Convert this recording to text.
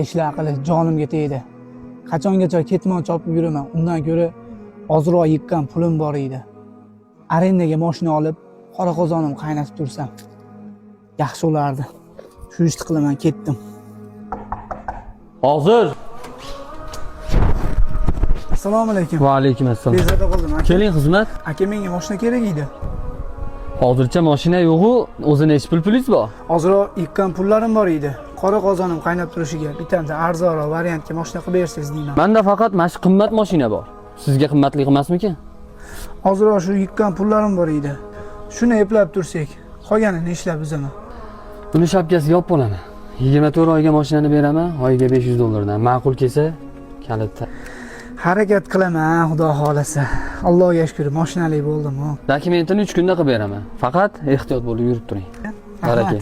ishlar qilish jonimga tegdi. Qachongacha ketmon chopib yuraman. Undan ko'ra ozroq yig'gan pulim bor edi. Arendaga mashina olib, qora qozonim qaynatib tursam yaxshi bo'lardi. Shu ishni qilaman, ketdim. Hozir. Assalomu alaykum. Va alaykum assalom. Bezovta qildim. Keling xizmat. Aka, menga mashina kerak edi. Hozircha mashina yo'q-ku, o'zi necha pulingiz bor? Ozroq yig'gan pullarim bor edi. Qora qozonim qaynab turishiga bittanta arzonroq variantga mashina qilib bersangiz deyman. Menda faqat mana shu qimmat mashina bor. Sizga qimmatli emasmikan? Ozroq shu yig'gan pullarim bor edi. Shuni eplab tursak, qolganini ishlab uzaman. Buni shapkasiga olib bo'laman. 24 oyga mashinani beraman, oyiga $500 dan. Ma'qul kelsa, kalitda. Harakat qilaman, xudo xolasa. Allohga shukr, mashinali bo'ldim. Dokumentini 3 kunda qilib beraman. Faqat ehtiyot bo'lib yurib turing. Baraka.